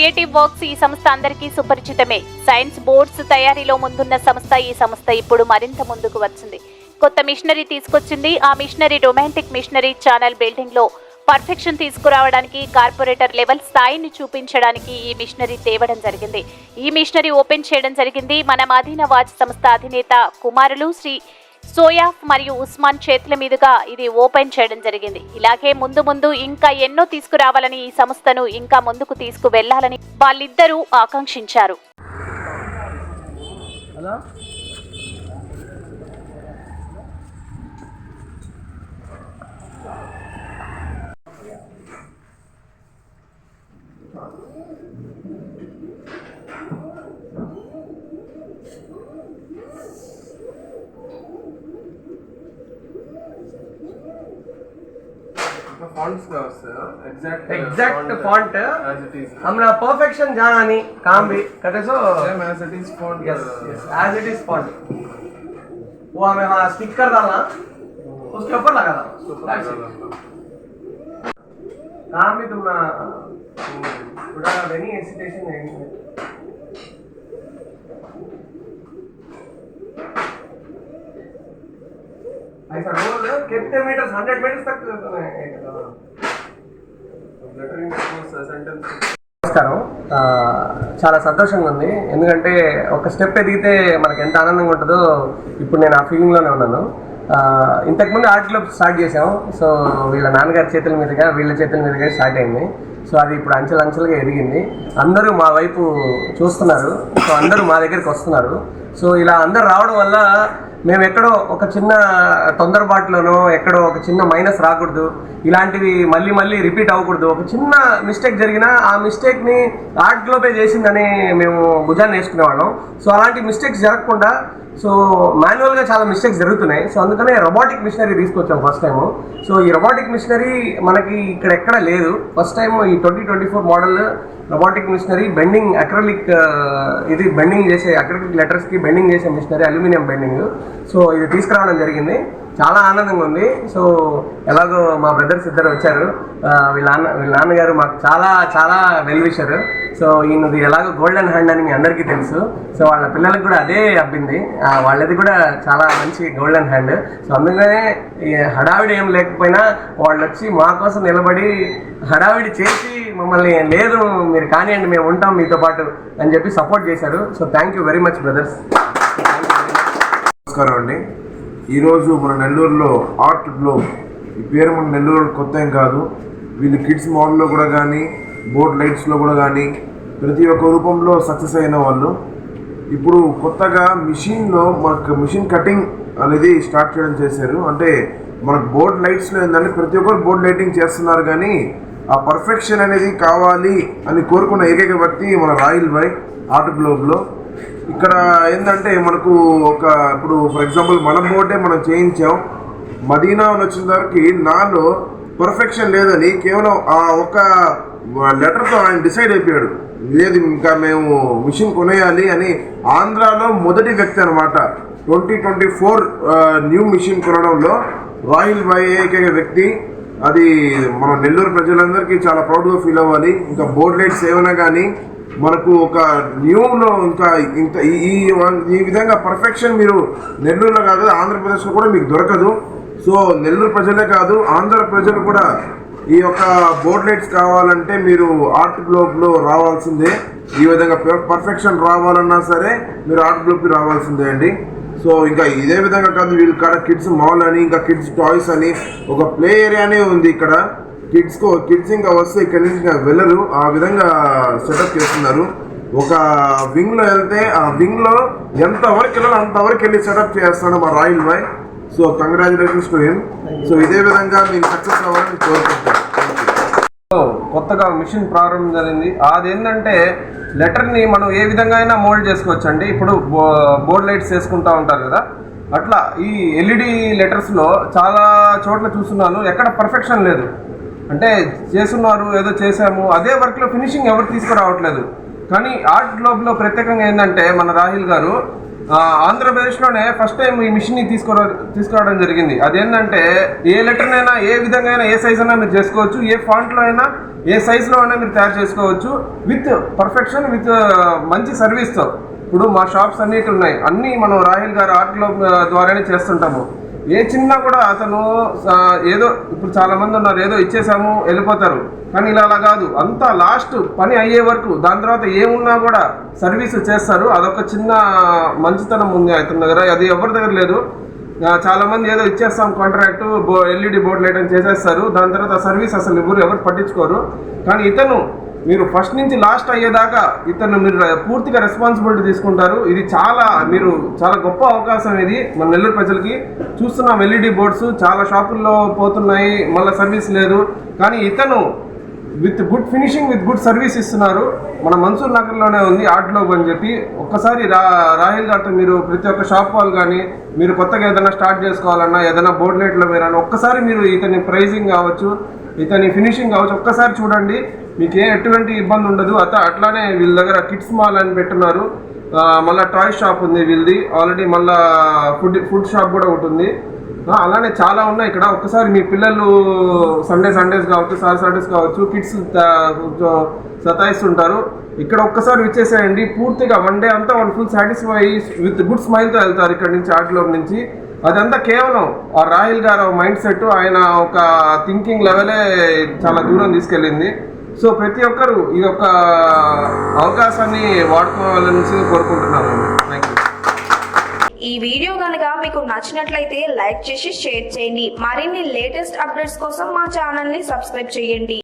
Creative works ఈ సంస్థ అందరికీ సుపరిచితమే. సైన్స్ బోర్డ్స్ తయారీలో ముందున్న సంస్థ ఈ సంస్థ ఇప్పుడు మరింత ముందుకు వచ్చింది. కొత్త మిషనరీ తీసుకొచ్చింది. ఆ machinery romantic machinery channel building లో పర్ఫెక్షన్ తీసుకురావడానికి, కార్పొరేటర్ లెవెల్ స్థాయిని చూపించడానికి ఈ మిషనరీ తేవడం జరిగింది. ఈ మిషనరీ ఓపెన్ చేయడం జరిగింది. మన మదీనా వాచ్ సంస్థ అధినేత కుమారులు శ్రీ సోయాఫ్ మరియు ఉస్మాన్ చేతుల మీదుగా ఇది ఓపెన్ చేయడం జరిగింది. ఇలాగే ముందు ఇంకా ఎన్నో తీసుకురావాలని, ఈ సంస్థను ఇంకా ముందుకు తీసుకువెళ్లాలని వాళ్ళిద్దరూ ఆకాంక్షించారు. एग्जैक्ट फॉन्ट हमने परफेक्शन जाना नहीं काम भी करते so same as it is font. Yes as it is font वो हमें वहाँ स्टिकर डालना उसके ऊपर लगा देना काम भी तुम ना थोड़ा वेनी हेसिटेशन है ऐसा रोल कितने मीटर्स 100 मीटर्स तक నమస్కారం. చాలా సంతోషంగా ఉంది. ఎందుకంటే ఒక స్టెప్ ఎదిగితే మనకి ఎంత ఆనందంగా ఉంటుందో ఇప్పుడు నేను ఆ ఫీలింగ్లోనే ఉన్నాను. ఇంతకుముందు ఆర్ట్ క్లబ్ స్టార్ట్ చేసాం. సో వీళ్ళ నాన్నగారి చేతుల మీదుగా వీళ్ళ చేతుల మీదుగా స్టార్ట్ అయింది. సో అది ఇప్పుడు అంచెలంచెలుగా ఎదిగింది. అందరూ మా వైపు చూస్తున్నారు. సో అందరూ మా దగ్గరికి వస్తున్నారు. సో ఇలా అందరు రావడం వల్ల మేము ఎక్కడో ఒక చిన్న తొందరపాటులోనో ఎక్కడో ఒక చిన్న మైనస్ రాకూడదు, ఇలాంటివి మళ్ళీ రిపీట్ అవ్వకూడదు. ఒక చిన్న మిస్టేక్ జరిగినా ఆ మిస్టేక్ని ఆర్ట్ గ్లోబే చేసిందని మేము భుజాన్ని వేసుకునేవాళ్ళం. సో అలాంటి మిస్టేక్స్ జరగకుండా సో మాన్యువల్గా చాలా మిస్టేక్స్ జరుగుతున్నాయి. సో అందుకనే రోబోటిక్ మిషనరీ తీసుకొచ్చాం ఫస్ట్ టైము. సో ఈ రోబోటిక్ మిషనరీ మనకి ఇక్కడ ఎక్కడ లేదు. ఫస్ట్ టైం ఈ 2024 model robotic machinery bending acrylic, ఇది బెండింగ్ చేసే అక్రిలిక్ లెటర్స్కి బెండింగ్ చేసే మిషనరీ, అల్యూమినియం బెండింగ్. సో ఇది తీసుకురావడం జరిగింది. చాలా ఆనందంగా ఉంది. సో ఎలాగో మా బ్రదర్స్ ఇద్దరు వచ్చారు. వీళ్ళ నాన్నగారు మాకు చాలా వెల్ విషర్. సో ఈయనది ఎలాగో గోల్డెన్ హ్యాండ్ అని మీ అందరికీ తెలుసు. సో వాళ్ళ పిల్లలకు కూడా అదే అబ్బింది. వాళ్ళది కూడా చాలా మంచి గోల్డెన్ హ్యాండ్. సో అందుకనే హడావిడి ఏం లేకపోయినా వాళ్ళు వచ్చి మా కోసం నిలబడి హడావిడి చేసి మమ్మల్ని లేదు మీరు కానివ్వండి మేము ఉంటాం మీతో పాటు అని చెప్పి సపోర్ట్ చేశారు. So thank you very much brothers. నమస్కారం అండి. ఈరోజు మన నెల్లూరులో ఆర్ట్ గ్లోబ్, ఈ పేరు మన నెల్లూరు కొత్త ఏం కాదు. వీళ్ళు కిడ్స్ మాల్లో కూడా కానీ బోర్డ్ లైట్స్లో కూడా కానీ ప్రతి ఒక్క రూపంలో సక్సెస్ అయిన వాళ్ళు. ఇప్పుడు కొత్తగా మిషన్లో మనకు మిషన్ కటింగ్ అనేది స్టార్ట్ చేయడం చేశారు. అంటే మనకు బోర్డ్ లైట్స్లో ఏంటంటే ప్రతి ఒక్కరు బోర్డ్ లైటింగ్ చేస్తున్నారు, కానీ ఆ పర్ఫెక్షన్ అనేది కావాలి అని కోరుకున్న ఏకైక వ్యక్తి మన రాయల్ భాయ్ ఆర్ట్ గ్లోబ్లో. ఇక్కడ ఏంటంటే మనకు ఇప్పుడు ఫర్ ఎగ్జాంపుల్ మన బోర్డే మనం చేయించాం. మదీనా వచ్చిన దానికి నాలో పర్ఫెక్షన్ లేదని కేవలం ఆ ఒక లెటర్తో ఆయన డిసైడ్ అయిపోయాడు, లేదు ఇంకా మేము మిషన్ కొనేయాలి అని. ఆంధ్రాలో మొదటి వ్యక్తి అనమాట 2024 న్యూ మిషన్ కొనడంలో రాయల్ భాయ్ ఏకైక వ్యక్తి. అది మన నెల్లూరు ప్రజలందరికీ చాలా ప్రౌడ్గా ఫీల్ అవ్వాలి. ఇంకా బోర్డ్ లైట్స్ ఏమైనా కానీ మనకు ఒక న్యూలో ఇంకా ఇంత ఈ విధంగా పర్ఫెక్షన్ మీరు నెల్లూరులో కాదు ఆంధ్రప్రదేశ్లో కూడా మీకు దొరకదు. సో నెల్లూరు ప్రజలే కాదు ఆంధ్ర ప్రజలు కూడా ఈ యొక్క బోర్డ్ లైట్స్ కావాలంటే మీరు ఆర్ట్ గ్లోబ్లో రావాల్సిందే. ఈ విధంగా పర్ఫెక్షన్ రావాలన్నా సరే మీరు ఆర్ట్ గ్లోబ్కి రావాల్సిందే అండి. సో ఇంకా ఇదే విధంగా కాదు, వీళ్ళ కాడ కిడ్స్ మాల్ అని, ఇంకా కిడ్స్ టాయ్స్ అని ఒక ప్లే ఏరియానే ఉంది ఇక్కడ. కిడ్స్ ఇంకా వస్తే ఇక్కడ నుంచి ఇంకా వెళ్ళరు, ఆ విధంగా సెటప్ చేస్తున్నారు. ఒక వింగ్లో వెళ్తే ఆ వింగ్లో ఎంతవరకు వెళ్ళాలో అంతవరకు వెళ్ళి సెటప్ చేస్తాడు మా royal Bhai. So congratulations to him. So ఇదే విధంగా మీరు సక్సెస్ అవ్వాలని కోరుకుంటాను. కొత్తగా మిషన్ ప్రారంభం జరిగింది. అదేంటంటే లెటర్ని మనం ఏ విధంగా అయినా మోల్డ్ చేసుకోవచ్చు అండి. ఇప్పుడు బోర్డ్ లైట్స్ వేసుకుంటూ ఉంటారు కదా, అట్లా ఈ ఎల్ఈడి లెటర్స్లో చాలా చోట్ల చూస్తున్నాను ఎక్కడ పర్ఫెక్షన్ లేదు. అంటే చేస్తున్నారు, ఏదో చేసాము, అదే వర్క్లో ఫినిషింగ్ ఎవరు తీసుకురావట్లేదు. కానీ ఆర్ట్ గ్లోబ్లో ప్రత్యేకంగా ఏంటంటే మన రాహిల్ గారు ఆంధ్రప్రదేశ్లోనే ఫస్ట్ టైం ఈ మిషన్ని తీసుకురావడం జరిగింది. అదేంటంటే ఏ లెటర్నైనా ఏ విధంగా అయినా ఏ సైజ్ అయినా మీరు చేసుకోవచ్చు, ఏ ఫాంట్లో అయినా ఏ సైజులో అయినా మీరు తయారు చేసుకోవచ్చు విత్ పర్ఫెక్షన్, విత్ మంచి సర్వీస్తో. ఇప్పుడు మా షాప్స్ అన్నిటి ఉన్నాయి, అన్నీ మనం రాహిల్ గారు ఆర్ట్ క్లబ్ ద్వారానే చేస్తుంటాము. ఏ చిన్న కూడా అతను ఏదో ఇప్పుడు చాలామంది ఉన్నారు ఏదో ఇచ్చేసాము వెళ్ళిపోతారు, కానీ ఇలా అలా కాదు, అంతా లాస్ట్ పని అయ్యే వరకు దాని తర్వాత ఏమున్నా కూడా సర్వీస్ చేస్తారు. అదొక చిన్న మంచితనం ఉంది అతని దగ్గర, అది ఎవరి దగ్గర లేదు. చాలామంది ఏదో ఇచ్చేస్తాం కాంట్రాక్టు ఎల్ఈడి బోర్డు లైట్ అని చేసేస్తారు, దాని తర్వాత సర్వీస్ అసలు ఎవరు పట్టించుకోరు. కానీ ఇతను మీరు ఫస్ట్ నుంచి లాస్ట్ అయ్యేదాకా ఇతను మీరు పూర్తిగా రెస్పాన్సిబిలిటీ తీసుకుంటారు. ఇది చాలా గొప్ప అవకాశం ఇది మన నెల్లూరు ప్రజలకి. చూస్తున్నాం ఎల్ఈడి బోర్డ్స్ చాలా షాపుల్లో పోతున్నాయి, మళ్ళీ సర్వీస్ లేదు. కానీ ఇతను with good finishing with good service ఇస్తున్నారు. మన మన్సూర్ నగర్లోనే ఉంది ఆర్ట్ గ్లోబ్ అని చెప్పి. ఒక్కసారి రాహిల్ గారితో మీరు ప్రతి ఒక్క షాప్ వాళ్ళు కానీ మీరు కొత్తగా ఏదైనా స్టార్ట్ చేసుకోవాలన్నా ఏదైనా బోర్డ్ లైట్లో మీరు ఒక్కసారి మీరు ఇతని ప్రైజింగ్ కావచ్చు, ఇతని ఫినిషింగ్ కావచ్చు, ఒక్కసారి చూడండి, మీకు ఎటువంటి ఇబ్బంది ఉండదు. అట్లానే వీళ్ళ దగ్గర కిడ్స్ మాల్ అని పెట్టున్నారు, మళ్ళీ టాయ్ షాప్ ఉంది వీళ్ళది ఆల్రెడీ, మళ్ళీ ఫుడ్ షాప్ కూడా ఉంటుంది. అలానే చాలా ఉన్నాయి ఇక్కడ. ఒక్కసారి మీ పిల్లలు సండేస్ కావచ్చు, సాటర్డేస్ కావచ్చు, కిడ్స్ సతాయిస్తుంటారు, ఇక్కడ ఒక్కసారి విచ్చేసేయండి. పూర్తిగా వన్ డే అంతా వాళ్ళు ఫుల్ సాటిస్ఫై విత్ గుడ్ స్మైల్తో వెళ్తారు ఇక్కడ నుంచి ఆర్ట్ గ్లోబ్ నుంచి. అదంతా కేవలం ఆ రాహిల్ గారు మైండ్ సెట్, ఆయన ఒక థింకింగ్ లెవెలే చాలా దూరం తీసుకెళ్ళింది. సో ప్రతి ఒక్కరు ఈ యొక్క అవకాశాన్ని వాడుకోవాలని కోరుకుంటున్నాను. Thank you. ఈ వీడియో కనుక మీకు నచ్చినట్లయితే లైక్ చేసి షేర్ చేయండి. మరిన్ని లేటెస్ట్ అప్డేట్స్ కోసం మా ఛానల్ ని సబ్స్క్రైబ్ చేయండి.